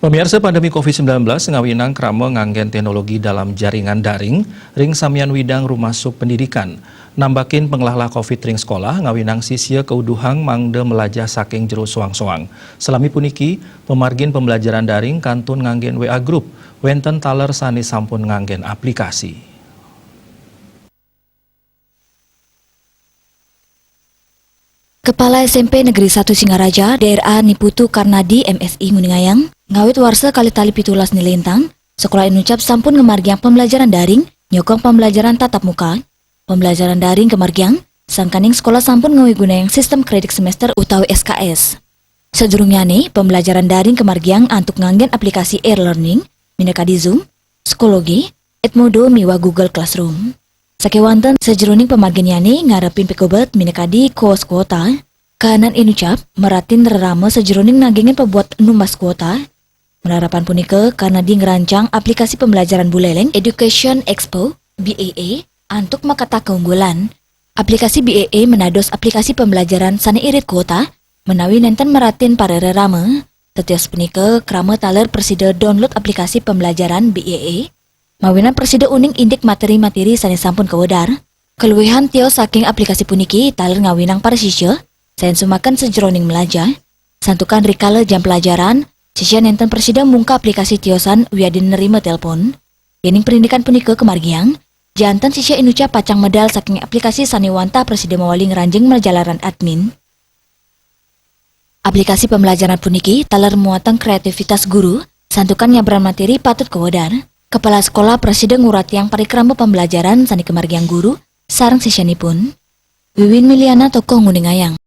Pemirsa pandemi COVID-19 ngawinang krama nganggen teknologi dalam jaringan daring, ring samian widang rumah sub pendidikan. Nambakin pengelola COVID ring sekolah ngawinang sisya keuduhang mangde melajah saking jero soang-soang. Selami puniki, pemargin pembelajaran daring kantun nganggen WA Group, wenten taler sani sampun nganggen aplikasi. Kepala SMP Negeri 1 Singaraja, daerah Niputu Karnadi MSI Nguningayang, ngawit warsa kali tali pitulas nilintang, sekolah inucap sampun ngemargiang pembelajaran daring, nyokong pembelajaran tatap muka, pembelajaran daring kemargiang, sangkaning sekolah sampun ngawiguna sistem kredit semester utawi SKS. Sejurungnya nih, pembelajaran daring kemargiang antuk nganggen aplikasi e-learning, mineka di Zoom, psikologi, Edmodo miwa Google Classroom. Sakewanten sejeroning pemarginya nih ngarepin pekobet mineka di kos kuota, kanan inucap meratin rerama sejeroning nagingin pebuat numbas kuota. Menarapan punike karena di ngerancang aplikasi pembelajaran buleleng Education Expo BAA antuk makata keunggulan. Aplikasi BAA menados aplikasi pembelajaran sane irit kuota, menawi nenten meratin para rerama. Tetios punike krama taler persida download aplikasi pembelajaran BAA. Mawinan persida uning indik materi-materi sane sampun kewedar. Keluwihan tio saking aplikasi puniki taler ngawinang para sisya, saen sumakan sejeroning melajah. Santukan rikale jam pelajaran, sisya nenten persida mungka aplikasi tiosan wiadin nerima telepon. Yening pendidikan punika kemargiang, jantan sisya inuca pacang medal saking aplikasi saniwanta persida mawali ngeranjing merjalaran admin. Aplikasi pembelajaran puniki taler muatan kreativitas guru, santukan nyabran materi patut kewedar. Kepala sekolah presiden ngurat yang parikrama pembelajaran sani kemargiang guru, sarang sisyanipun. Wiwin Miliana tokoh Nguningayang.